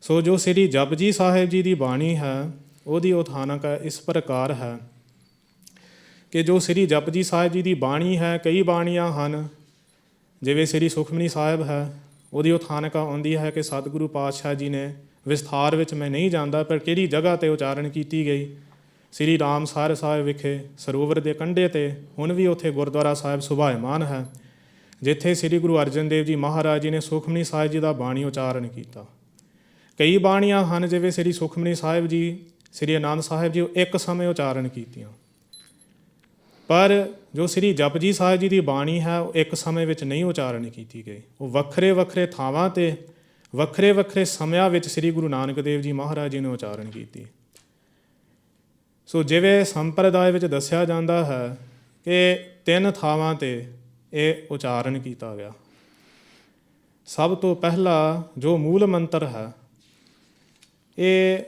ਸੋ ਜੋ ਸ੍ਰੀ ਜਪਜੀ ਸਾਹਿਬ ਜੀ ਦੀ ਬਾਣੀ ਹੈ ਉਹਦੀ ਉਥਾਨਕ ਇਸ ਪ੍ਰਕਾਰ ਹੈ ਕਿ ਜੋ ਸ੍ਰੀ ਜਪਜੀ ਸਾਹਿਬ ਜੀ ਦੀ ਬਾਣੀ ਹੈ, ਕਈ ਬਾਣੀਆਂ ਹਨ, ਜਿਵੇਂ ਸ੍ਰੀ ਸੁਖਮਨੀ ਸਾਹਿਬ ਹੈ, ਉਹਦੀ ਉਥਾਨਕਾ ਆਉਂਦੀ ਹੈ ਕਿ ਸਤਿਗੁਰੂ ਪਾਤਸ਼ਾਹ ਜੀ ਨੇ, ਵਿਸਥਾਰ ਵਿੱਚ ਮੈਂ ਨਹੀਂ ਜਾਣਦਾ, ਪਰ ਕਿਹੜੀ ਜਗ੍ਹਾ 'ਤੇ ਉਚਾਰਨ ਕੀਤੀ ਗਈ, ਸ੍ਰੀ ਰਾਮਸਰ ਸਾਹਿਬ ਵਿਖੇ ਸਰੋਵਰ ਦੇ ਕੰਢੇ 'ਤੇ, ਹੁਣ ਵੀ ਉੱਥੇ ਗੁਰਦੁਆਰਾ ਸਾਹਿਬ ਸੁਭਾਇਮਾਨ ਹੈ, ਜਿੱਥੇ ਸ੍ਰੀ ਗੁਰੂ ਅਰਜਨ ਦੇਵ ਜੀ ਮਹਾਰਾਜ ਜੀ ਨੇ ਸੁਖਮਨੀ ਸਾਹਿਬ ਜੀ ਦਾ ਬਾਣੀ ਉਚਾਰਨ ਕੀਤਾ। ਕਈ ਬਾਣੀਆਂ ਹਨ ਜਿਵੇਂ ਸ੍ਰੀ ਸੁਖਮਨੀ ਸਾਹਿਬ ਜੀ, ਸ੍ਰੀ ਆਨੰਦ ਸਾਹਿਬ ਜੀ, ਉਹ ਇੱਕ ਸਮੇਂ ਉਚਾਰਨ ਕੀਤੀਆਂ, ਪਰ ਜੋ ਸ੍ਰੀ ਜਪਜੀ ਸਾਹਿਬ ਜੀ ਦੀ ਬਾਣੀ ਹੈ ਉਹ ਇੱਕ ਸਮੇਂ ਵਿੱਚ ਨਹੀਂ ਉਚਾਰਨ ਕੀਤੀ ਗਈ, ਉਹ ਵੱਖਰੇ ਵੱਖਰੇ ਥਾਵਾਂ 'ਤੇ ਵੱਖਰੇ ਵੱਖਰੇ ਸਮਿਆਂ ਵਿੱਚ ਸ੍ਰੀ ਗੁਰੂ ਨਾਨਕ ਦੇਵ ਜੀ ਮਹਾਰਾਜ ਜੀ ਨੇ ਉਚਾਰਨ ਕੀਤੀ। ਸੋ ਜਿਵੇਂ ਸੰਪਰਦਾਇ ਵਿੱਚ ਦੱਸਿਆ ਜਾਂਦਾ ਹੈ ਕਿ 3 ਥਾਵਾਂ 'ਤੇ ਇਹ ਉਚਾਰਨ ਕੀਤਾ ਗਿਆ। ਸਭ ਤੋਂ ਪਹਿਲਾ ਜੋ ਮੂਲ ਮੰਤਰ ਹੈ, ਇਹ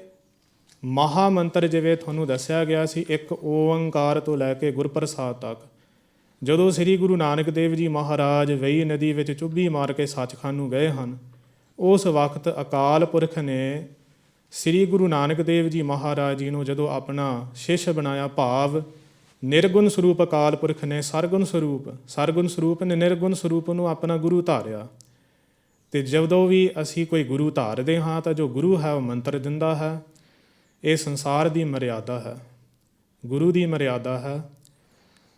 ਮਹਾ ਮੰਤਰ ਜਿਵੇਂ ਤੁਹਾਨੂੰ ਦੱਸਿਆ ਗਿਆ ਸੀ, ਇੱਕ ਓੰਕਾਰ ਤੋਂ ਲੈ ਕੇ ਗੁਰਪ੍ਰਸਾਦ ਤੱਕ। ਜਦੋਂ ਸ੍ਰੀ ਗੁਰੂ ਨਾਨਕ ਦੇਵ ਜੀ ਮਹਾਰਾਜ ਵੇਈ ਨਦੀ ਵਿੱਚ ਚੁੱਭੀ ਮਾਰ ਕੇ ਸੱਚਖੰਡ ਨੂੰ ਗਏ ਹਨ, ਉਸ ਵਕਤ ਅਕਾਲ ਪੁਰਖ ਨੇ ਸ੍ਰੀ ਗੁਰੂ ਨਾਨਕ ਦੇਵ ਜੀ ਮਹਾਰਾਜ ਜੀ ਨੂੰ ਜਦੋਂ ਆਪਣਾ ਸ਼ਿਸ਼ ਬਣਾਇਆ, ਭਾਵ ਨਿਰਗੁਣ ਸਰੂਪ ਅਕਾਲ ਪੁਰਖ ਨੇ ਸਰਗੁਣ ਸਰੂਪ ਨੇ ਨਿਰਗੁਣ ਸਰੂਪ ਨੂੰ ਆਪਣਾ ਗੁਰੂ ਧਾਰਿਆ। ਅਤੇ ਜਦੋਂ ਵੀ ਅਸੀਂ ਕੋਈ ਗੁਰੂ ਧਾਰਦੇ ਹਾਂ ਤਾਂ ਜੋ ਗੁਰੂ ਹੈ ਉਹ ਮੰਤਰ ਦਿੰਦਾ ਹੈ। ਇਹ ਸੰਸਾਰ ਦੀ ਮਰਿਆਦਾ ਹੈ, ਗੁਰੂ ਦੀ ਮਰਿਆਦਾ ਹੈ।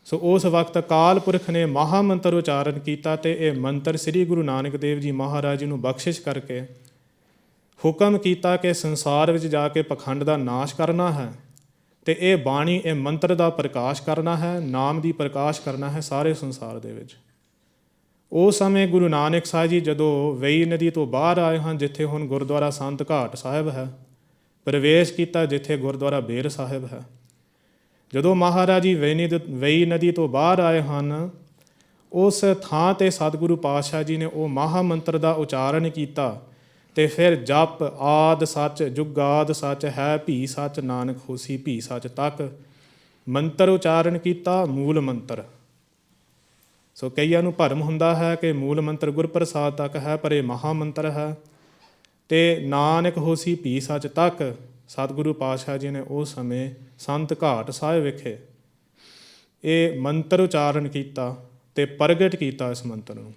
ਸੋ ਉਸ ਵਕਤ ਅਕਾਲ ਪੁਰਖ ਨੇ ਮਹਾ ਮੰਤਰ ਉਚਾਰਨ ਕੀਤਾ ਅਤੇ ਇਹ ਮੰਤਰ ਸ੍ਰੀ ਗੁਰੂ ਨਾਨਕ ਦੇਵ ਜੀ ਮਹਾਰਾਜ ਜੀ ਨੂੰ ਬਖਸ਼ਿਸ਼ ਕਰਕੇ ਹੁਕਮ ਕੀਤਾ ਕਿ ਸੰਸਾਰ ਵਿੱਚ ਜਾ ਕੇ ਪਖੰਡ ਦਾ ਨਾਸ਼ ਕਰਨਾ ਹੈ ਅਤੇ ਇਹ ਬਾਣੀ, ਇਹ ਮੰਤਰ ਦਾ ਪ੍ਰਕਾਸ਼ ਕਰਨਾ ਹੈ, ਨਾਮ ਦੀ ਪ੍ਰਕਾਸ਼ ਕਰਨਾ ਹੈ ਸਾਰੇ ਸੰਸਾਰ ਦੇ ਵਿੱਚ। ਉਸ ਸਮੇਂ ਗੁਰੂ ਨਾਨਕ ਸਾਹਿਬ ਜੀ ਜਦੋਂ ਵੇਈ ਨਦੀ ਤੋਂ ਬਾਹਰ ਆਏ ਹਨ, ਜਿੱਥੇ ਹੁਣ ਗੁਰਦੁਆਰਾ ਸੰਤ ਘਾਟ ਸਾਹਿਬ ਹੈ, ਪ੍ਰਵੇਸ਼ ਕੀਤਾ ਜਿੱਥੇ ਗੁਰਦੁਆਰਾ ਬੇਰ ਸਾਹਿਬ ਹੈ। ਜਦੋਂ ਮਹਾਰਾਜ ਜੀ ਵੇਈ ਨਦੀ ਤੋਂ ਬਾਹਰ ਆਏ ਹਨ, ਉਸ ਥਾਂ 'ਤੇ ਸਤਿਗੁਰੂ ਪਾਤਸ਼ਾਹ ਜੀ ਨੇ ਉਹ ਮਹਾ ਮੰਤਰ ਦਾ ਉਚਾਰਨ ਕੀਤਾ ਅਤੇ ਫਿਰ ਜਪ ਆਦਿ ਸੱਚ ਜੁਗਾਦ ਸੱਚ ਹੈ ਭੀ ਸੱਚ ਨਾਨਕ ਹੋਸੀ ਭੀ ਸੱਚ ਤੱਕ ਮੰਤਰ ਉਚਾਰਨ ਕੀਤਾ, ਮੂਲ ਮੰਤਰ। ਸੋ ਕਈਆਂ ਨੂੰ ਭਰਮ ਹੁੰਦਾ ਹੈ ਕਿ ਮੂਲ ਮੰਤਰ ਗੁਰਪ੍ਰਸਾਦ ਤੱਕ ਹੈ, ਪਰ ਇਹ ਮਹਾ ਮੰਤਰ ਹੈ। ਅਤੇ ਨਾਨਕ ਹੋਸੀ ਭੀ ਸੱਚ ਤੱਕ ਸਤਿਗੁਰੂ ਪਾਤਸ਼ਾਹ ਜੀ ਨੇ ਉਸ ਸਮੇਂ ਸੰਤ ਘਾਟ ਸਾਹਿਬ ਵਿਖੇ ਇਹ ਮੰਤਰ ਉਚਾਰਨ ਕੀਤਾ ਅਤੇ ਪ੍ਰਗਟ ਕੀਤਾ ਇਸ ਮੰਤਰ ਨੂੰ।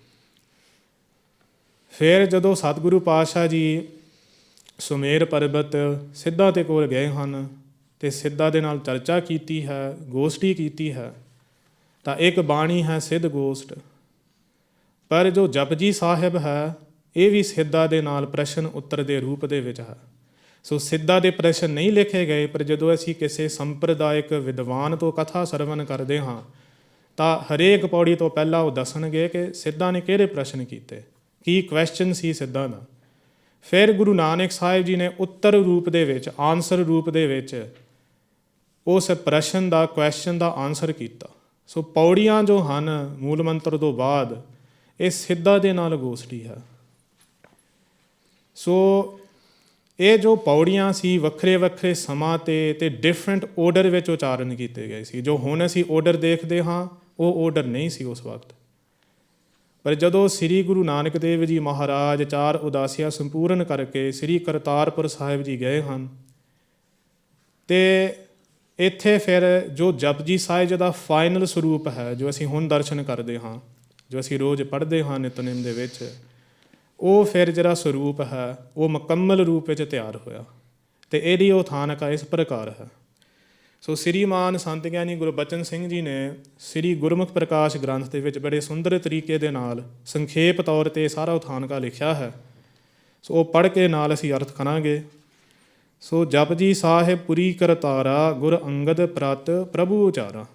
ਫਿਰ ਜਦੋਂ ਸਤਿਗੁਰੂ ਪਾਤਸ਼ਾਹ ਜੀ ਸੁਮੇਰ ਪਰਬਤ ਸਿੱਧਾਂ ਦੇ ਕੋਲ ਗਏ ਹਨ ਅਤੇ ਸਿੱਧਾਂ ਦੇ ਨਾਲ ਚਰਚਾ ਕੀਤੀ ਹੈ, ਗੋਸ਼ਟੀ ਕੀਤੀ ਹੈ, ਤਾਂ ਇੱਕ ਬਾਣੀ ਹੈ ਸਿੱਧ ਗੋਸ਼ਟ। ਪਰ ਜੋ ਜਪਜੀ ਸਾਹਿਬ ਹੈ ਇਹ ਵੀ ਸਿੱਧਾਂ ਦੇ ਨਾਲ ਪ੍ਰਸ਼ਨ ਉੱਤਰ ਦੇ ਰੂਪ ਦੇ ਵਿੱਚ ਹੈ। ਸੋ ਸਿੱਧਾਂ ਦੇ ਪ੍ਰਸ਼ਨ ਨਹੀਂ ਲਿਖੇ ਗਏ, ਪਰ ਜਦੋਂ ਅਸੀਂ ਕਿਸੇ ਸੰਪਰਦਾਇਕ ਵਿਦਵਾਨ ਤੋਂ ਕਥਾ ਸਰਵਣ ਕਰਦੇ ਹਾਂ ਤਾਂ ਹਰੇਕ ਪੌੜੀ ਤੋਂ ਪਹਿਲਾਂ ਉਹ ਦੱਸਣਗੇ ਕਿ ਸਿੱਧਾਂ ਨੇ ਕਿਹੜੇ ਪ੍ਰਸ਼ਨ ਕੀਤੇ, ਕੀ ਕੁਐਸਚਨ ਸੀ ਸਿੱਧਾਂ ਦਾ। ਫਿਰ ਗੁਰੂ ਨਾਨਕ ਸਾਹਿਬ ਜੀ ਨੇ ਉੱਤਰ ਰੂਪ ਦੇ ਵਿੱਚ, ਆਨਸਰ ਰੂਪ ਦੇ ਵਿੱਚ ਉਸ ਪ੍ਰਸ਼ਨ ਦਾ, ਕੁਐਸਚਨ ਦਾ ਆਨਸਰ ਕੀਤਾ। ਸੋ ਪੌੜੀਆਂ ਜੋ ਹਨ ਮੂਲ ਮੰਤਰ ਤੋਂ ਬਾਅਦ, ਇਹ ਸਿੱਧਾਂ ਦੇ ਨਾਲ ਗੋਸ਼ਟੀ ਹੈ। ਸੋ ਇਹ ਜੋ ਪੌੜੀਆਂ ਸੀ ਵੱਖਰੇ ਵੱਖਰੇ ਸਮਾਂ 'ਤੇ ਡਿਫਰੈਂਟ ਆਰਡਰ ਵਿੱਚ ਉਚਾਰਨ ਕੀਤੇ ਗਏ ਸੀ। ਜੋ ਹੁਣ ਅਸੀਂ ਆਰਡਰ ਦੇਖਦੇ ਹਾਂ ਉਹ ਆਰਡਰ ਨਹੀਂ ਸੀ ਉਸ ਵਕਤ। ਪਰ ਜਦੋਂ ਸ੍ਰੀ ਗੁਰੂ ਨਾਨਕ ਦੇਵ ਜੀ ਮਹਾਰਾਜ 4 ਉਦਾਸੀਆਂ ਸੰਪੂਰਨ ਕਰਕੇ ਸ੍ਰੀ ਕਰਤਾਰਪੁਰ ਸਾਹਿਬ ਜੀ ਗਏ ਹਨ ਅਤੇ ਇੱਥੇ ਫਿਰ ਜੋ ਜਪਜੀ ਸਾਹਿਬ ਜੀ ਦਾ ਫਾਈਨਲ ਸਰੂਪ ਹੈ, ਜੋ ਅਸੀਂ ਹੁਣ ਦਰਸ਼ਨ ਕਰਦੇ ਹਾਂ, ਜੋ ਅਸੀਂ ਰੋਜ਼ ਪੜ੍ਹਦੇ ਹਾਂ ਨਿਤਨੇਮ ਦੇ ਵਿੱਚ, ਉਹ ਫਿਰ ਜਿਹੜਾ ਸਰੂਪ ਹੈ ਉਹ ਮੁਕੰਮਲ ਰੂਪ ਵਿੱਚ ਤਿਆਰ ਹੋਇਆ ਅਤੇ ਇਹਦੀ ਉਥਾਨਕਾ ਇਸ ਪ੍ਰਕਾਰ ਹੈ। ਸੋ ਸ੍ਰੀਮਾਨ ਸੰਤ ਗਿਆਨੀ ਗੁਰਬਚਨ ਸਿੰਘ ਜੀ ਨੇ ਸ੍ਰੀ ਗੁਰਮੁਖ ਪ੍ਰਕਾਸ਼ ਗ੍ਰੰਥ ਦੇ ਵਿੱਚ ਬੜੇ ਸੁੰਦਰ ਤਰੀਕੇ ਦੇ ਨਾਲ ਸੰਖੇਪ ਤੌਰ 'ਤੇ ਸਾਰਾ ਉਥਾਨਕਾ ਲਿਖਿਆ ਹੈ। ਸੋ ਉਹ ਪੜ੍ਹ ਕੇ ਨਾਲ ਅਸੀਂ ਅਰਥ ਕਰਾਂਗੇ। ਸੋ ਜਪਜੀ ਸਾਹਿਬ ਪੁਰੀ ਕਰਤਾਰਾ ਗੁਰ ਅੰਗਦ ਪ੍ਰਤ ਪ੍ਰਭੂ ਉਚਾਰਾ।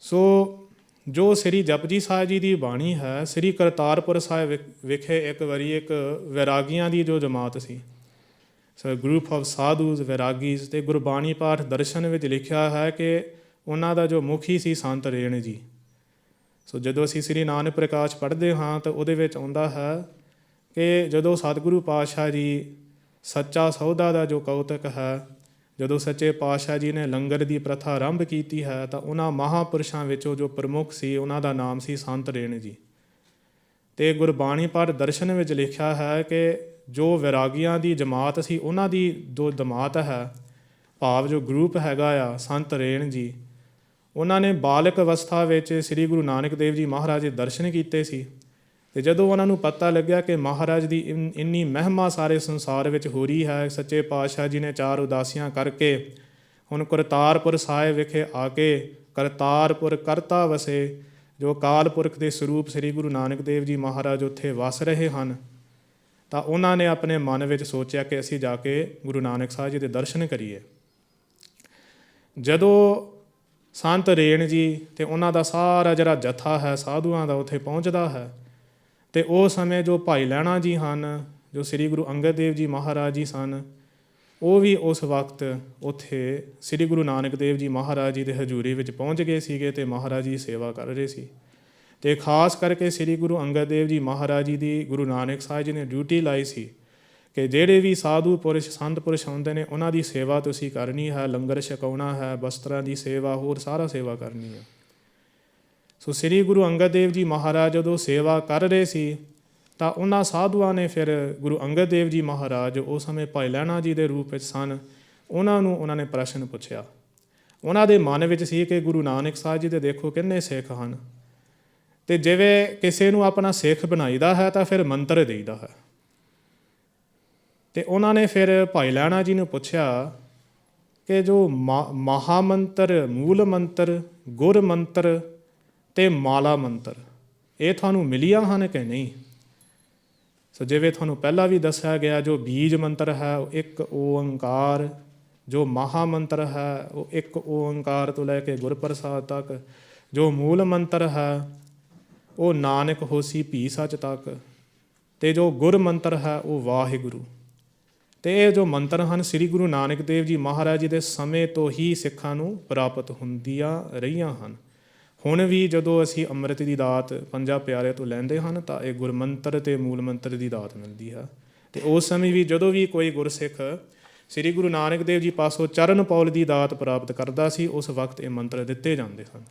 ਸੋ ਜੋ ਸ੍ਰੀ ਜਪਜੀ ਸਾਹਿਬ ਜੀ ਦੀ ਬਾਣੀ ਹੈ, ਸ੍ਰੀ ਕਰਤਾਰਪੁਰ ਸਾਹਿਬ ਵਿਖੇ ਇੱਕ ਵਾਰੀ ਇੱਕ ਵੈਰਾਗੀਆਂ ਦੀ ਜੋ ਜਮਾਤ ਸੀ, ਸੋ ਗਰੁੱਪ ਆਫ ਸਾਧੂਜ਼ ਵੈਰਾਗੀਜ਼, ਅਤੇ ਗੁਰਬਾਣੀ ਪਾਠ ਦਰਸ਼ਨ ਵਿੱਚ ਲਿਖਿਆ ਹੈ ਕਿ ਉਹਨਾਂ ਦਾ ਜੋ ਮੁਖੀ ਸੀ ਸੰਤ ਰੇਣ ਜੀ। ਸੋ ਜਦੋਂ ਅਸੀਂ ਸ੍ਰੀ ਨਾਨਕ ਪ੍ਰਕਾਸ਼ ਪੜ੍ਹਦੇ ਹਾਂ ਤਾਂ ਉਹਦੇ ਵਿੱਚ ਆਉਂਦਾ ਹੈ ਕਿ ਜਦੋਂ ਸਤਿਗੁਰੂ ਪਾਤਸ਼ਾਹ ਜੀ ਸੱਚਾ ਸੌਦਾ ਦਾ ਜੋ ਕੌਤਕ ਹੈ, ਜਦੋਂ ਸੱਚੇ ਪਾਤਸ਼ਾਹ ਜੀ ਨੇ ਲੰਗਰ ਦੀ ਪ੍ਰਥਾ ਆਰੰਭ ਕੀਤੀ ਹੈ ਤਾਂ ਉਹਨਾਂ ਮਹਾਂਪੁਰਸ਼ਾਂ ਵਿੱਚੋਂ ਜੋ ਪ੍ਰਮੁੱਖ ਸੀ ਉਹਨਾਂ ਦਾ ਨਾਮ ਸੀ ਸੰਤ ਰੇਣ ਜੀ। ਅਤੇ ਗੁਰਬਾਣੀ ਪਾਠ ਦਰਸ਼ਨ ਵਿੱਚ ਲਿਖਿਆ ਹੈ ਕਿ ਜੋ ਵੈਰਾਗੀਆਂ ਦੀ ਜਮਾਤ ਸੀ ਉਹਨਾਂ ਦੀ ਜੋ ਜਮਾਤ ਹੈ, ਭਾਵ ਜੋ ਗਰੁੱਪ ਹੈਗਾ ਆ ਸੰਤ ਰੇਣ ਜੀ, ਉਹਨਾਂ ਨੇ ਬਾਲਕ ਅਵਸਥਾ ਵਿੱਚ ਸ੍ਰੀ ਗੁਰੂ ਨਾਨਕ ਦੇਵ ਜੀ ਮਹਾਰਾਜ ਦੇ ਦਰਸ਼ਨ ਕੀਤੇ ਸੀ। ਅਤੇ ਜਦੋਂ ਉਹਨਾਂ ਨੂੰ ਪਤਾ ਲੱਗਿਆ ਕਿ ਮਹਾਰਾਜ ਦੀ ਇੰਨੀ ਮਹਿਮਾ ਸਾਰੇ ਸੰਸਾਰ ਵਿੱਚ ਹੋ ਰਹੀ ਹੈ, ਸੱਚੇ ਪਾਤਸ਼ਾਹ ਜੀ ਨੇ 4 ਉਦਾਸੀਆਂ ਕਰਕੇ ਹੁਣ ਕਰਤਾਰਪੁਰ ਸਾਹਿਬ ਵਿਖੇ ਆ ਕੇ ਕਰਤਾਰਪੁਰ ਕਰਤਾ ਵਸੇ, ਜੋ ਅਕਾਲ ਪੁਰਖ ਦੇ ਸਰੂਪ ਸ੍ਰੀ ਗੁਰੂ ਨਾਨਕ ਦੇਵ ਜੀ ਮਹਾਰਾਜ ਉੱਥੇ ਵਸ ਰਹੇ ਹਨ, ਤਾਂ ਉਹਨਾਂ ਨੇ ਆਪਣੇ ਮਨ ਵਿੱਚ ਸੋਚਿਆ ਕਿ ਅਸੀਂ ਜਾ ਕੇ ਗੁਰੂ ਨਾਨਕ ਸਾਹਿਬ ਜੀ ਦੇ ਦਰਸ਼ਨ ਕਰੀਏ। ਜਦੋਂ ਸੰਤ ਰੇਣ ਜੀ ਅਤੇ ਉਹਨਾਂ ਦਾ ਸਾਰਾ ਜਿਹੜਾ ਜਥਾ ਹੈ ਸਾਧੂਆਂ ਦਾ ਉੱਥੇ ਪਹੁੰਚਦਾ ਹੈ, ਅਤੇ ਉਹ ਸਮੇਂ ਜੋ ਭਾਈ ਲਹਿਣਾ ਜੀ ਹਨ, ਜੋ ਸ੍ਰੀ ਗੁਰੂ ਅੰਗਦ ਦੇਵ ਜੀ ਮਹਾਰਾਜ ਜੀ ਸਨ, ਉਹ ਵੀ ਉਸ ਵਕਤ ਉੱਥੇ ਸ੍ਰੀ ਗੁਰੂ ਨਾਨਕ ਦੇਵ ਜੀ ਮਹਾਰਾਜ ਜੀ ਦੇ ਹਜ਼ੂਰੀ ਵਿੱਚ ਪਹੁੰਚ ਗਏ ਸੀਗੇ ਅਤੇ ਮਹਾਰਾਜ ਜੀ ਦੀ ਸੇਵਾ ਕਰ ਰਹੇ ਸੀ। ਅਤੇ ਖਾਸ ਕਰਕੇ ਸ੍ਰੀ ਗੁਰੂ ਅੰਗਦ ਦੇਵ ਜੀ ਮਹਾਰਾਜ ਜੀ ਦੀ ਗੁਰੂ ਨਾਨਕ ਸਾਹਿਬ ਜੀ ਨੇ ਡਿਊਟੀ ਲਾਈ ਸੀ ਕਿ ਜਿਹੜੇ ਵੀ ਸਾਧੂ ਪੁਰਸ਼ ਸੰਤ ਪੁਰਸ਼ ਆਉਂਦੇ ਨੇ ਉਹਨਾਂ ਦੀ ਸੇਵਾ ਤੁਸੀਂ ਕਰਨੀ ਹੈ, ਲੰਗਰ ਛਕਾਉਣਾ ਹੈ, ਬਸਤਰਾਂ ਦੀ ਸੇਵਾ, ਹੋਰ ਸਾਰਾ ਸੇਵਾ ਕਰਨੀ ਹੈ। ਸੋ ਸ੍ਰੀ ਗੁਰੂ ਅੰਗਦ ਦੇਵ ਜੀ ਮਹਾਰਾਜ ਜਦੋਂ ਸੇਵਾ ਕਰ ਰਹੇ ਸੀ ਤਾਂ ਉਹਨਾਂ ਸਾਧੂਆਂ ਨੇ ਫਿਰ ਗੁਰੂ ਅੰਗਦ ਦੇਵ ਜੀ ਮਹਾਰਾਜ ਉਸ ਸਮੇਂ ਭਾਈ ਲਹਿਣਾ ਜੀ ਦੇ ਰੂਪ ਵਿੱਚ ਸਨ, ਉਹਨਾਂ ਨੇ ਪ੍ਰਸ਼ਨ ਪੁੱਛਿਆ। ਉਹਨਾਂ ਦੇ ਮਨ ਵਿੱਚ ਸੀ ਕਿ ਗੁਰੂ ਨਾਨਕ ਸਾਹਿਬ ਜੀ ਦੇ ਦੇਖੋ ਕਿੰਨੇ ਸਿੱਖ ਹਨ, ਅਤੇ ਜਿਵੇਂ ਕਿਸੇ ਨੂੰ ਆਪਣਾ ਸਿੱਖ ਬਣਾਈਦਾ ਹੈ ਤਾਂ ਫਿਰ ਮੰਤਰ ਦੇਈਦਾ ਹੈ। ਅਤੇ ਉਹਨਾਂ ਨੇ ਫਿਰ ਭਾਈ ਲਹਿਣਾ ਜੀ ਨੂੰ ਪੁੱਛਿਆ ਕਿ ਜੋ ਮਹਾਮੰਤਰ, ਮੂਲ ਮੰਤਰ, ਗੁਰ ਮੰਤਰ ਅਤੇ ਮਾਲਾ ਮੰਤਰ ਇਹ ਤੁਹਾਨੂੰ ਮਿਲੀਆਂ ਹਨ ਕਿ ਨਹੀਂ। ਸੋ ਜਿਵੇਂ ਤੁਹਾਨੂੰ ਪਹਿਲਾਂ ਵੀ ਦੱਸਿਆ ਗਿਆ, ਜੋ ਬੀਜ ਮੰਤਰ ਹੈ ਉਹ 1 ਓਂਕਾਰ, ਜੋ ਮਹਾਮੰਤਰ ਹੈ ਉਹ 1 ਓਂਕਾਰ ਤੋਂ ਲੈ ਕੇ ਗੁਰਪ੍ਰਸਾਦ ਤੱਕ, ਜੋ ਮੂਲ ਮੰਤਰ ਹੈ ਉਹ ਨਾਨਕ ਹੋਸੀ ਭੀ ਸੱਚ ਤੱਕ, ਅਤੇ ਜੋ ਗੁਰ ਮੰਤਰ ਹੈ ਉਹ ਵਾਹਿਗੁਰੂ। ਅਤੇ ਇਹ ਜੋ ਮੰਤਰ ਹਨ ਸ੍ਰੀ ਗੁਰੂ ਨਾਨਕ ਦੇਵ ਜੀ ਮਹਾਰਾਜ ਜੀ ਦੇ ਸਮੇਂ ਤੋਂ ਹੀ ਸਿੱਖਾਂ ਨੂੰ ਪ੍ਰਾਪਤ ਹੁੰਦੀਆਂ ਰਹੀਆਂ ਹਨ। ਹੁਣ ਵੀ ਜਦੋਂ ਅਸੀਂ ਅੰਮ੍ਰਿਤ ਦੀ ਦਾਤ ਪੰਜਾਂ ਪਿਆਰਿਆਂ ਤੋਂ ਲੈਂਦੇ ਹਨ ਤਾਂ ਇਹ ਗੁਰਮੰਤਰ ਅਤੇ ਮੂਲ ਮੰਤਰ ਦੀ ਦਾਤ ਮਿਲਦੀ ਹੈ। ਅਤੇ ਉਸ ਸਮੇਂ ਵੀ ਜਦੋਂ ਵੀ ਕੋਈ ਗੁਰਸਿੱਖ ਸ੍ਰੀ ਗੁਰੂ ਨਾਨਕ ਦੇਵ ਜੀ ਪਾਸੋਂ ਚਰਨ ਪੌਲ ਦੀ ਦਾਤ ਪ੍ਰਾਪਤ ਕਰਦਾ ਸੀ, ਉਸ ਵਕਤ ਇਹ ਮੰਤਰ ਦਿੱਤੇ ਜਾਂਦੇ ਸਨ।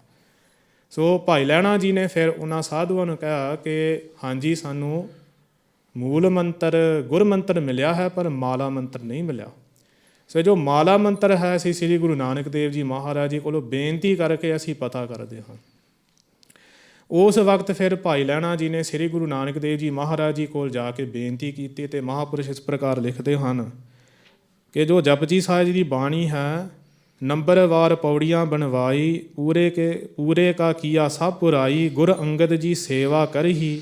ਸੋ ਭਾਈ ਲਹਿਣਾ ਜੀ ਨੇ ਫਿਰ ਉਹਨਾਂ ਸਾਧੂਆਂ ਨੂੰ ਕਿਹਾ ਕਿ ਹਾਂਜੀ, ਸਾਨੂੰ ਮੂਲ ਮੰਤਰ ਗੁਰ ਮੰਤਰ ਮਿਲਿਆ ਹੈ ਪਰ ਮਾਲਾ ਮੰਤਰ ਨਹੀਂ ਮਿਲਿਆ। ਸੋ ਜੋ ਮਾਲਾ ਮੰਤਰ ਹੈ ਅਸੀਂ ਸ੍ਰੀ ਗੁਰੂ ਨਾਨਕ ਦੇਵ ਜੀ ਮਹਾਰਾਜ ਜੀ ਕੋਲੋਂ ਬੇਨਤੀ ਕਰਕੇ ਅਸੀਂ ਪਤਾ ਕਰਦੇ ਹਾਂ। ਉਸ ਵਕਤ ਫਿਰ ਭਾਈ ਲਹਿਣਾ ਜੀ ਨੇ ਸ੍ਰੀ ਗੁਰੂ ਨਾਨਕ ਦੇਵ ਜੀ ਮਹਾਰਾਜ ਜੀ ਕੋਲ ਜਾ ਕੇ ਬੇਨਤੀ ਕੀਤੀ, ਅਤੇ ਮਹਾਂਪੁਰਸ਼ ਇਸ ਪ੍ਰਕਾਰ ਲਿਖਦੇ ਹਨ ਕਿ ਜੋ ਜਪਜੀ ਸਾਹਿਬ ਜੀ ਦੀ ਬਾਣੀ ਹੈ, ਨੰਬਰਵਾਰ ਪੌੜੀਆਂ ਬਣਵਾਈ, ਪੂਰੇ ਕਾ ਕੀਆ ਸਭ ਪੁਰਾਈ, ਗੁਰ ਅੰਗਦ ਜੀ ਸੇਵਾ ਕਰਹੀ,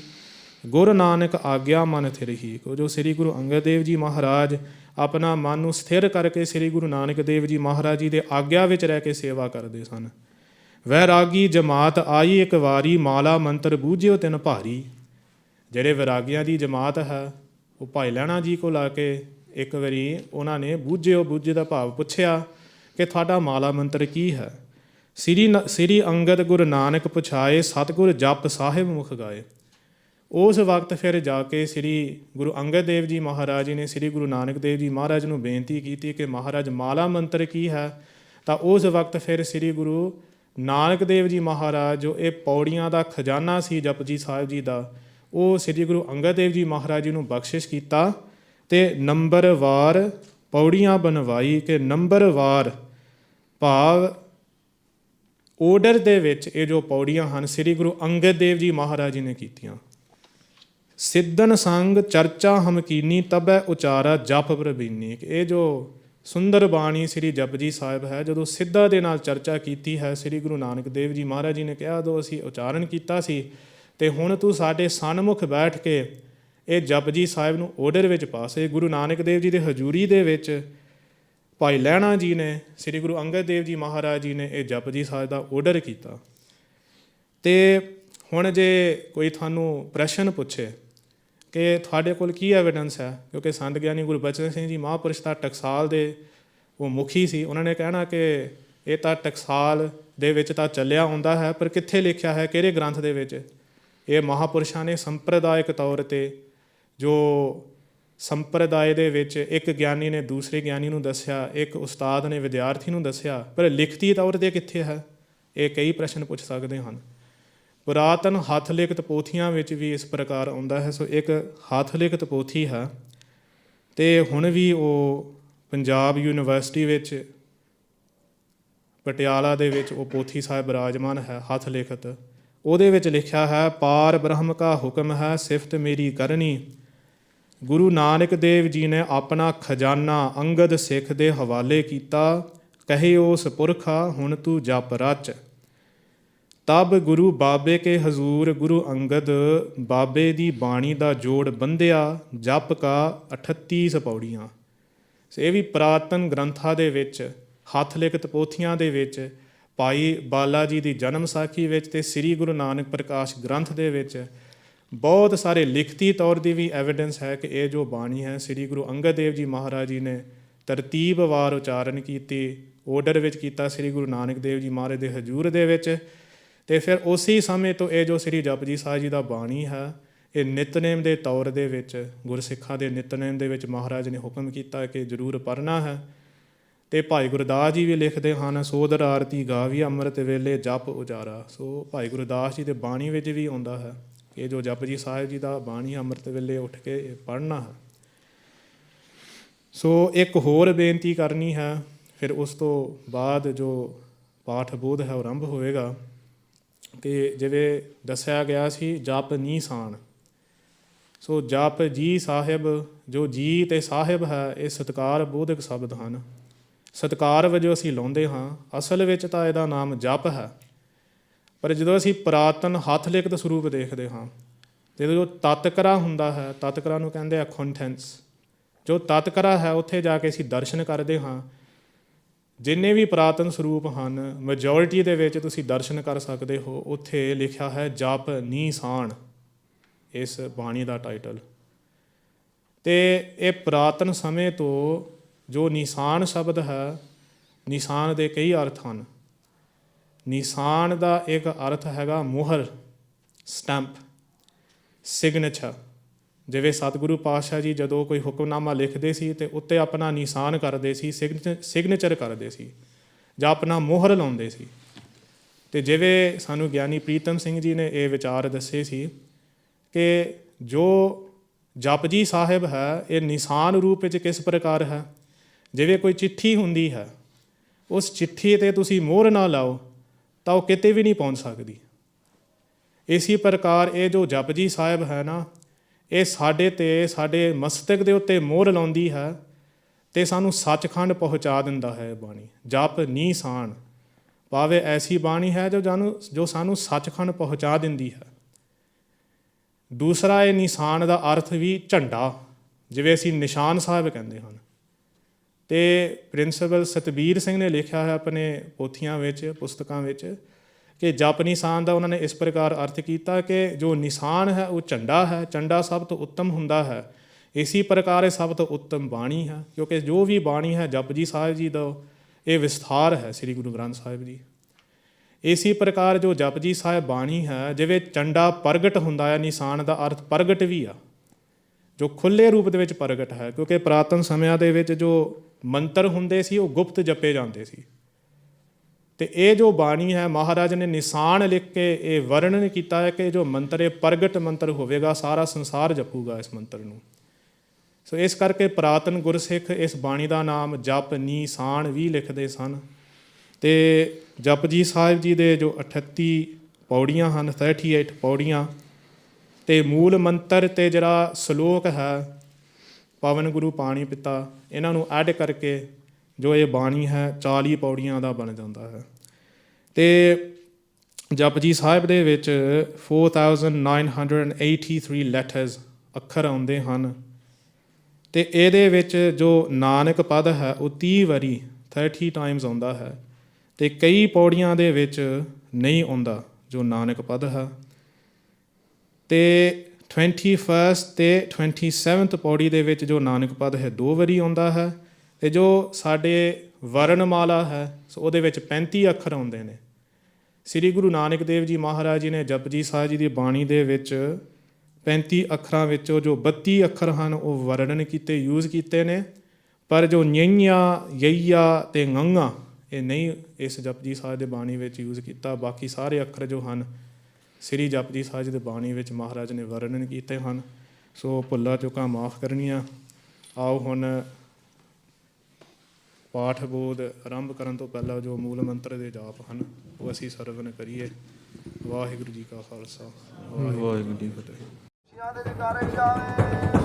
ਗੁਰ ਨਾਨਕ ਆਗਿਆ ਮਨ ਥਿਰਹੀ। ਜੋ ਸ੍ਰੀ ਗੁਰੂ ਅੰਗਦ ਦੇਵ ਜੀ ਮਹਾਰਾਜ ਆਪਣਾ ਮਨ ਨੂੰ ਸਥਿਰ ਕਰਕੇ ਸ੍ਰੀ ਗੁਰੂ ਨਾਨਕ ਦੇਵ ਜੀ ਮਹਾਰਾਜ ਜੀ ਦੇ ਆਗਿਆ ਵਿੱਚ ਰਹਿ ਕੇ ਸੇਵਾ ਕਰਦੇ ਸਨ। ਵੈਰਾਗੀ ਜਮਾਤ ਆਈ 1 ਵਾਰੀ, ਮਾਲਾ ਮੰਤਰ ਬੂਝਿਓ ਤਿਨ ਭਾਰੀ। ਜਿਹੜੇ ਵੈਰਾਗੀਆਂ ਦੀ ਜਮਾਤ ਹੈ ਉਹ ਭਾਈ ਲਹਿਣਾ ਜੀ ਕੋਲ ਆ ਕੇ ਇੱਕ ਵਾਰੀ ਉਹਨਾਂ ਨੇ ਬੂਝੇ ਦਾ ਭਾਵ ਪੁੱਛਿਆ ਕਿ ਤੁਹਾਡਾ ਮਾਲਾ ਮੰਤਰ ਕੀ ਹੈ। ਸ੍ਰੀ ਅੰਗਦ ਗੁਰੂ ਨਾਨਕ ਪੁਛਾਏ, ਸਤਿਗੁਰ ਜਪ ਸਾਹਿਬ ਮੁਖ ਗਾਏ। ਉਸ ਵਕਤ ਫਿਰ ਜਾ ਕੇ ਸ੍ਰੀ ਗੁਰੂ ਅੰਗਦ ਦੇਵ ਜੀ ਮਹਾਰਾਜ ਜੀ ਨੇ ਸ੍ਰੀ ਗੁਰੂ ਨਾਨਕ ਦੇਵ ਜੀ ਮਹਾਰਾਜ ਨੂੰ ਬੇਨਤੀ ਕੀਤੀ ਕਿ ਮਹਾਰਾਜ ਮਾਲਾ ਮੰਤਰ ਕੀ ਹੈ। ਤਾਂ ਉਸ ਵਕਤ ਫਿਰ ਸ੍ਰੀ ਗੁਰੂ ਨਾਨਕ ਦੇਵ ਜੀ ਮਹਾਰਾਜ, ਜੋ ਇਹ ਪੌੜੀਆਂ ਦਾ ਖਜ਼ਾਨਾ ਸੀ ਜਪਜੀ ਸਾਹਿਬ ਜੀ ਦਾ, ਉਹ ਸ੍ਰੀ ਗੁਰੂ ਅੰਗਦ ਦੇਵ ਜੀ ਮਹਾਰਾਜ ਜੀ ਨੂੰ ਬਖਸ਼ਿਸ਼ ਕੀਤਾ ਅਤੇ ਨੰਬਰਵਾਰ ਪੌੜੀਆਂ ਬਣਵਾਈ। ਕਿ ਨੰਬਰਵਾਰ ਭਾਵ ਓਰਡਰ ਦੇ ਵਿੱਚ ਇਹ ਜੋ ਪੌੜੀਆਂ ਹਨ ਸ੍ਰੀ ਗੁਰੂ ਅੰਗਦ ਦੇਵ ਜੀ ਮਹਾਰਾਜ ਜੀ ਨੇ ਕੀਤੀਆਂ। ਸਿੱਧਨ ਸੰਗ ਚਰਚਾ ਹਮਕੀਨੀ, ਤਬੈ ਉਚਾਰਾ ਜਪ ਪ੍ਰਬੀਨੀ। ਇਹ ਜੋ ਸੁੰਦਰ ਬਾਣੀ ਸ੍ਰੀ ਜਪਜੀ ਸਾਹਿਬ ਹੈ, ਜਦੋਂ ਸਿੱਧਾ ਦੇ ਨਾਲ ਚਰਚਾ ਕੀਤੀ ਹੈ ਸ੍ਰੀ ਗੁਰੂ ਨਾਨਕ ਦੇਵ ਜੀ ਮਹਾਰਾਜ ਜੀ ਨੇ ਕਿਹਾ, ਉਦੋਂ ਅਸੀਂ ਉਚਾਰਨ ਕੀਤਾ ਸੀ, ਅਤੇ ਹੁਣ ਤੂੰ ਸਾਡੇ ਸਨਮੁਖ ਬੈਠ ਕੇ ਇਹ ਜਪਜੀ ਸਾਹਿਬ ਨੂੰ ਓਰਡਰ ਵਿੱਚ ਪਾਸੇ। ਗੁਰੂ ਨਾਨਕ ਦੇਵ ਜੀ ਦੇ ਹਜ਼ੂਰੀ ਦੇ ਵਿੱਚ ਭਾਈ ਲਹਿਣਾ ਜੀ ਨੇ ਸ੍ਰੀ ਗੁਰੂ ਅੰਗਦ ਦੇਵ ਜੀ ਮਹਾਰਾਜ ਜੀ ਨੇ ਇਹ ਜਪਜੀ ਸਾਹਿਬ ਦਾ ਓਰਡਰ ਕੀਤਾ। ਅਤੇ ਹੁਣ ਜੇ ਕੋਈ ਤੁਹਾਨੂੰ ਪ੍ਰਸ਼ਨ ਪੁੱਛੇ ਕਿ ਤੁਹਾਡੇ ਕੋਲ ਕੀ ਐਵੀਡੈਂਸ ਹੈ, ਕਿਉਂਕਿ ਸੰਤ ਗਿਆਨੀ ਗੁਰੂ ਬਚਨ ਸਿੰਘ ਜੀ ਮਹਾਂਪੁਰਸ਼ ਤਾਂ ਟਕਸਾਲ ਦੇ ਉਹ ਮੁਖੀ ਸੀ, ਉਹਨਾਂ ਨੇ ਕਹਿਣਾ ਕਿ ਇਹ ਤਾਂ ਟਕਸਾਲ ਦੇ ਵਿੱਚ ਤਾਂ ਚੱਲਿਆ ਆਉਂਦਾ ਹੈ, ਪਰ ਕਿੱਥੇ ਲਿਖਿਆ ਹੈ, ਕਿਹੜੇ ਗ੍ਰੰਥ ਦੇ ਵਿੱਚ। ਇਹ ਮਹਾਂਪੁਰਸ਼ਾਂ ਨੇ ਸੰਪਰਦਾਇਕ ਤੌਰ 'ਤੇ, ਜੋ ਸੰਪਰਦਾਇ ਦੇ ਵਿੱਚ ਇੱਕ ਗਿਆਨੀ ਨੇ ਦੂਸਰੇ ਗਿਆਨੀ ਨੂੰ ਦੱਸਿਆ, ਇੱਕ ਉਸਤਾਦ ਨੇ ਵਿਦਿਆਰਥੀ ਨੂੰ ਦੱਸਿਆ, ਪਰ ਲਿਖਤੀ ਤੌਰ 'ਤੇ ਕਿੱਥੇ ਹੈ, ਇਹ ਕਈ ਪ੍ਰਸ਼ਨ ਪੁੱਛ ਸਕਦੇ ਹਨ। ਪੁਰਾਤਨ ਹੱਥ ਲਿਖਤ ਪੋਥੀਆਂ ਵਿੱਚ ਵੀ ਇਸ ਪ੍ਰਕਾਰ ਆਉਂਦਾ ਹੈ। ਸੋ ਇੱਕ ਹੱਥ ਲਿਖਤ ਪੋਥੀ ਹੈ ਅਤੇ ਹੁਣ ਵੀ ਉਹ ਪੰਜਾਬ ਯੂਨੀਵਰਸਿਟੀ ਵਿੱਚ ਪਟਿਆਲਾ ਦੇ ਵਿੱਚ ਉਹ ਪੋਥੀ ਸਾਹਿਬ ਬਿਰਾਜਮਾਨ ਹੈ, ਹੱਥ ਲਿਖਤ। ਉਹਦੇ ਵਿੱਚ ਲਿਖਿਆ ਹੈ, ਪਾਰ ਬ੍ਰਹਮ ਕਾ ਹੁਕਮ ਹੈ ਸਿਫਤ ਮੇਰੀ ਕਰਨੀ। ਗੁਰੂ ਨਾਨਕ ਦੇਵ ਜੀ ਨੇ ਆਪਣਾ ਖਜ਼ਾਨਾ ਅੰਗਦ ਸਿੱਖ ਦੇ ਹਵਾਲੇ ਕੀਤਾ। ਕਹੇ ਉਸ ਪੁਰਖਾ ਹੁਣ ਤੂੰ ਜਪ ਰਚ। ਤਬ ਗੁਰੂ ਬਾਬੇ ਕੇ ਹਜ਼ੂਰ ਗੁਰੂ ਅੰਗਦ ਬਾਬੇ ਦੀ ਬਾਣੀ ਦਾ ਜੋੜ ਬੰਧਿਆ। ਜਪ ਕਾ 38 ਪੌੜੀਆਂ। ਇਹ ਵੀ ਪੁਰਾਤਨ ਗ੍ਰੰਥਾਂ ਦੇ ਵਿੱਚ, ਹੱਥ ਲਿਖਤ ਪੋਥੀਆਂ ਦੇ ਵਿੱਚ, ਭਾਈ ਬਾਲਾ ਜੀ ਦੀ ਜਨਮ ਸਾਖੀ ਵਿੱਚ ਅਤੇ ਸ੍ਰੀ ਗੁਰੂ ਨਾਨਕ ਪ੍ਰਕਾਸ਼ ਗ੍ਰੰਥ ਦੇ ਵਿੱਚ ਬਹੁਤ ਸਾਰੇ ਲਿਖਤੀ ਤੌਰ ਦੀ ਵੀ ਐਵੀਡੈਂਸ ਹੈ ਕਿ ਇਹ ਜੋ ਬਾਣੀ ਹੈ ਸ੍ਰੀ ਗੁਰੂ ਅੰਗਦ ਦੇਵ ਜੀ ਮਹਾਰਾਜ ਜੀ ਨੇ ਤਰਤੀਬਵਾਰ ਉਚਾਰਨ ਕੀਤੀ, ਓਰਡਰ ਵਿੱਚ ਕੀਤਾ ਸ੍ਰੀ ਗੁਰੂ ਨਾਨਕ ਦੇਵ ਜੀ ਮਹਾਰਾਜ ਦੇ ਹਜ਼ੂਰ ਦੇ ਵਿੱਚ। ਅਤੇ ਫਿਰ ਉਸੇ ਸਮੇਂ ਤੋਂ ਇਹ ਜੋ ਸ੍ਰੀ ਜਪਜੀ ਸਾਹਿਬ ਜੀ ਦਾ ਬਾਣੀ ਹੈ, ਇਹ ਨਿਤਨੇਮ ਦੇ ਤੌਰ ਦੇ ਵਿੱਚ, ਗੁਰਸਿੱਖਾਂ ਦੇ ਨਿਤਨੇਮ ਦੇ ਵਿੱਚ ਮਹਾਰਾਜ ਨੇ ਹੁਕਮ ਕੀਤਾ ਕਿ ਜ਼ਰੂਰ ਪੜ੍ਹਨਾ ਹੈ। ਅਤੇ ਭਾਈ ਗੁਰਦਾਸ ਜੀ ਵੀ ਲਿਖਦੇ ਹਨ, ਸੋਦਰ ਆਰਤੀ ਗਾਵੀ ਅੰਮ੍ਰਿਤ ਵੇਲੇ ਜਪ ਉਜਾਰਾ। ਸੋ ਭਾਈ ਗੁਰਦਾਸ ਜੀ ਦੇ ਬਾਣੀ ਵਿੱਚ ਵੀ ਆਉਂਦਾ ਹੈ ਕਿ ਜੋ ਜਪਜੀ ਸਾਹਿਬ ਜੀ ਦਾ ਬਾਣੀ ਅੰਮ੍ਰਿਤ ਵੇਲੇ ਉੱਠ ਕੇ ਪੜ੍ਹਨਾ ਹੈ। ਸੋ ਇੱਕ ਹੋਰ ਬੇਨਤੀ ਕਰਨੀ ਹੈ, ਫਿਰ ਉਸ ਤੋਂ ਬਾਅਦ ਜੋ ਪਾਠ ਬੋਧ ਹੈ ਉਹ ਆਰੰਭ ਹੋਵੇਗਾ। ਕਿ ਜਿਵੇਂ ਦੱਸਿਆ ਗਿਆ ਸੀ ਜਪ ਨੀਸਾਨ। ਸੋ ਜਪ ਜੀ ਸਾਹਿਬ, ਜੋ ਜੀ ਅਤੇ ਸਾਹਿਬ ਹੈ ਇਹ ਸਤਿਕਾਰ ਬੋਧਕ ਸ਼ਬਦ ਹਨ। ਸਤਿਕਾਰ ਵਜੋਂ ਅਸੀਂ ਲਾਉਂਦੇ ਹਾਂ, ਅਸਲ ਵਿੱਚ ਤਾਂ ਇਹਦਾ ਨਾਮ ਜਪ ਹੈ। ਪਰ ਜਦੋਂ ਅਸੀਂ ਪੁਰਾਤਨ ਹੱਥ ਲਿਖਤ ਸਰੂਪ ਦੇਖਦੇ ਹਾਂ, ਜਦੋਂ ਜੋ ਤਤਕਰਾ ਹੁੰਦਾ ਹੈ, ਤਤਕਰਾ ਨੂੰ ਕਹਿੰਦੇ ਆ ਕੰਟੈਂਟਸ, ਜੋ ਤਤਕਰਾ ਹੈ ਉੱਥੇ ਜਾ ਕੇ ਅਸੀਂ ਦਰਸ਼ਨ ਕਰਦੇ ਹਾਂ। ਜਿੰਨੇ ਵੀ ਪੁਰਾਤਨ ਸਰੂਪ ਹਨ, ਮੈਜੋਰਿਟੀ ਦੇ ਵਿੱਚ ਤੁਸੀਂ ਦਰਸ਼ਨ ਕਰ ਸਕਦੇ ਹੋ, ਉੱਥੇ ਲਿਖਿਆ ਹੈ ਜਪ ਨੀਸਾਨ, ਇਸ ਬਾਣੀ ਦਾ ਟਾਈਟਲ। ਅਤੇ ਇਹ ਪੁਰਾਤਨ ਸਮੇਂ ਤੋਂ ਜੋ ਨਿਸ਼ਾਨ ਸ਼ਬਦ ਹੈ, ਨਿਸ਼ਾਨ ਦੇ ਕਈ ਅਰਥ ਹਨ। ਨਿਸ਼ਾਨ ਦਾ ਇੱਕ ਅਰਥ ਹੈਗਾ ਮੋਹਰ, ਸਟੈਂਪ, ਸਿਗਨੇਚਰ। ਜਿਵੇਂ ਸਤਿਗੁਰੂ ਪਾਤਸ਼ਾਹ ਜੀ ਜਦੋਂ ਕੋਈ ਹੁਕਮਨਾਮਾ ਲਿਖਦੇ ਸੀ ਅਤੇ ਉੱਤੇ ਆਪਣਾ ਨਿਸ਼ਾਨ ਕਰਦੇ ਸੀ, ਸਿਗਨੇਚਰ ਕਰਦੇ ਸੀ ਜਾਂ ਆਪਣਾ ਮੋਹਰ ਲਾਉਂਦੇ ਸੀ। ਅਤੇ ਜਿਵੇਂ ਸਾਨੂੰ ਗਿਆਨੀ ਪ੍ਰੀਤਮ ਸਿੰਘ ਜੀ ਨੇ ਇਹ ਵਿਚਾਰ ਦੱਸੇ ਸੀ ਕਿ ਜੋ ਜਪਜੀ ਸਾਹਿਬ ਹੈ ਇਹ ਨਿਸ਼ਾਨ ਰੂਪ ਵਿੱਚ ਕਿਸ ਪ੍ਰਕਾਰ ਹੈ। ਜਿਵੇਂ ਕੋਈ ਚਿੱਠੀ ਹੁੰਦੀ ਹੈ, ਉਸ ਚਿੱਠੀ 'ਤੇ ਤੁਸੀਂ ਮੋਹਰ ਨਾ ਲਾਓ ਤਾਂ ਉਹ ਕਿਤੇ ਵੀ ਨਹੀਂ ਪਹੁੰਚ ਸਕਦੀ। ਇਸੇ ਪ੍ਰਕਾਰ ਇਹ ਜੋ ਜਪਜੀ ਸਾਹਿਬ ਹੈ ਨਾ, ਇਹ ਸਾਡੇ 'ਤੇ, ਸਾਡੇ ਮਸਤਕ ਦੇ ਉੱਤੇ ਮੋਹਰ ਲਾਉਂਦੀ ਹੈ ਅਤੇ ਸਾਨੂੰ ਸੱਚਖੰਡ ਪਹੁੰਚਾ ਦਿੰਦਾ ਹੈ। ਬਾਣੀ ਜਪ ਨੀਸਾਨ ਭਾਵੇਂ ਐਸੀ ਬਾਣੀ ਹੈ ਜੋ ਸਾਨੂੰ ਸੱਚਖੰਡ ਪਹੁੰਚਾ ਦਿੰਦੀ ਹੈ। ਦੂਸਰਾ, ਇਹ ਨਿਸ਼ਾਨ ਦਾ ਅਰਥ ਵੀ ਝੰਡਾ, ਜਿਵੇਂ ਅਸੀਂ ਨਿਸ਼ਾਨ ਸਾਹਿਬ ਕਹਿੰਦੇ ਹਨ। ਅਤੇ ਪ੍ਰਿੰਸੀਪਲ ਸਤਬੀਰ ਸਿੰਘ ਨੇ ਲਿਖਿਆ ਹੈ ਆਪਣੇ ਪੋਥੀਆਂ ਵਿੱਚ, ਪੁਸਤਕਾਂ ਵਿੱਚ, ਕਿ ਜਪ ਨਿਸ਼ਾਨ ਦਾ ਉਹਨਾਂ ਨੇ ਇਸ ਪ੍ਰਕਾਰ ਅਰਥ ਕੀਤਾ ਕਿ ਜੋ ਨਿਸ਼ਾਨ ਹੈ ਉਹ ਝੰਡਾ ਹੈ, ਝੰਡਾ ਸਭ ਤੋਂ ਉੱਤਮ ਹੁੰਦਾ ਹੈ। ਇਸੇ ਪ੍ਰਕਾਰ ਇਹ ਸਭ ਤੋਂ ਉੱਤਮ ਬਾਣੀ ਹੈ, ਕਿਉਂਕਿ ਜੋ ਵੀ ਬਾਣੀ ਹੈ ਜਪਜੀ ਸਾਹਿਬ ਜੀ ਦਾ ਇਹ ਵਿਸਥਾਰ ਹੈ ਸ੍ਰੀ ਗੁਰੂ ਗ੍ਰੰਥ ਸਾਹਿਬ ਜੀ। ਇਸੇ ਪ੍ਰਕਾਰ ਜੋ ਜਪਜੀ ਸਾਹਿਬ ਬਾਣੀ ਹੈ, ਜਿਵੇਂ ਝੰਡਾ ਪ੍ਰਗਟ ਹੁੰਦਾ ਹੈ, ਨਿਸ਼ਾਨ ਦਾ ਅਰਥ ਪ੍ਰਗਟ ਵੀ ਆ, ਜੋ ਖੁੱਲ੍ਹੇ ਰੂਪ ਦੇ ਵਿੱਚ ਪ੍ਰਗਟ ਹੈ। ਕਿਉਂਕਿ ਪੁਰਾਤਨ ਸਮਿਆਂ ਦੇ ਵਿੱਚ ਜੋ ਮੰਤਰ ਹੁੰਦੇ ਸੀ ਉਹ ਗੁਪਤ ਜਪੇ ਜਾਂਦੇ ਸੀ। ਅਤੇ ਇਹ ਜੋ ਬਾਣੀ ਹੈ, ਮਹਾਰਾਜ ਨੇ ਨਿਸ਼ਾਨ ਲਿਖ ਕੇ ਇਹ ਵਰਣਨ ਕੀਤਾ ਹੈ ਕਿ ਜੋ ਮੰਤਰ ਇਹ ਪ੍ਰਗਟ ਮੰਤਰ ਹੋਵੇਗਾ, ਸਾਰਾ ਸੰਸਾਰ ਜਪੂਗਾ ਇਸ ਮੰਤਰ ਨੂੰ। ਸੋ ਇਸ ਕਰਕੇ ਪੁਰਾਤਨ ਗੁਰਸਿੱਖ ਇਸ ਬਾਣੀ ਦਾ ਨਾਮ ਜਪ ਨੀਸਾਨ ਵੀ ਲਿਖਦੇ ਸਨ। ਅਤੇ ਜਪਜੀ ਸਾਹਿਬ ਜੀ ਦੇ ਜੋ 38 ਪੌੜੀਆਂ ਹਨ, 38 ਪੌੜੀਆਂ, ਅਤੇ ਮੂਲ ਮੰਤਰ ਅਤੇ ਜਿਹੜਾ ਸਲੋਕ ਹੈ ਪਵਨ ਗੁਰੂ ਪਾਣੀ ਪਿਤਾ, ਇਹਨਾਂ ਨੂੰ ਐਡ ਕਰਕੇ ਜੋ ਇਹ ਬਾਣੀ ਹੈ 40 ਪੌੜੀਆਂ ਦਾ ਬਣ ਜਾਂਦਾ ਹੈ। ਅਤੇ ਜਪਜੀ ਸਾਹਿਬ ਦੇ ਵਿੱਚ 4983 ਲੈਟਰਸ, ਅੱਖਰ ਆਉਂਦੇ ਹਨ। ਅਤੇ ਇਹਦੇ ਵਿੱਚ ਜੋ ਨਾਨਕ ਪਦ ਹੈ ਉਹ 30 ਵਾਰੀ 30 ਟਾਈਮਸ ਆਉਂਦਾ ਹੈ। ਅਤੇ ਕਈ ਪੌੜੀਆਂ ਦੇ ਵਿੱਚ ਨਹੀਂ ਆਉਂਦਾ ਜੋ ਨਾਨਕ ਪਦ ਹੈ। ਅਤੇ 21st ਅਤੇ 27th ਪੌੜੀ ਦੇ ਵਿੱਚ ਜੋ ਨਾਨਕ ਪਦ ਹੈ 2 ਵਾਰੀ ਆਉਂਦਾ ਹੈ। ਅਤੇ ਜੋ ਸਾਡੇ ਵਰਨਮਾਲਾ ਹੈ ਸੋ ਉਹਦੇ ਵਿੱਚ 35 ਅੱਖਰ ਆਉਂਦੇ ਨੇ। ਸ੍ਰੀ ਗੁਰੂ ਨਾਨਕ ਦੇਵ ਜੀ ਮਹਾਰਾਜ ਜੀ ਨੇ ਜਪਜੀ ਸਾਹਿਬ ਜੀ ਦੀ ਬਾਣੀ ਦੇ ਵਿੱਚ 35 ਅੱਖਰਾਂ ਵਿੱਚੋਂ ਜੋ 32 ਅੱਖਰ ਹਨ ਉਹ ਵਰਣਨ ਕੀਤੇ, ਯੂਜ਼ ਕੀਤੇ ਨੇ। ਪਰ ਜੋ ਨਿਆ, ਯਈਆ ਅਤੇ ngੰਗਾ ਇਹ ਨਹੀਂ ਇਸ ਜਪਜੀ ਸਾਹਿਬ ਦੇ ਬਾਣੀ ਵਿੱਚ ਯੂਜ਼ ਕੀਤਾ। ਬਾਕੀ ਸਾਰੇ ਅੱਖਰ ਜੋ ਹਨ ਸ੍ਰੀ ਜਪਜੀ ਸਾਹਿਬ ਜੀ ਦੀ ਬਾਣੀ ਵਿੱਚ ਮਹਾਰਾਜ ਨੇ ਵਰਣਨ ਕੀਤੇ ਹਨ। ਸੋ ਭੁੱਲਾਂ ਚੁੱਕਾਂ ਮਾਫ਼ ਕਰਨੀਆਂ। ਆਓ ਹੁਣ ਪਾਠ ਬੋਧ ਆਰੰਭ ਕਰਨ ਤੋਂ ਪਹਿਲਾਂ ਜੋ ਮੂਲ ਮੰਤਰ ਦੇ ਜਾਪ ਹਨ ਉਹ ਅਸੀਂ ਸਰਵਨ ਕਰੀਏ। ਵਾਹਿਗੁਰੂ ਜੀ ਕਾ ਖਾਲਸਾ, ਵਾਹਿਗੁਰੂ ਜੀ ਕੀ ਫਤਿਹ।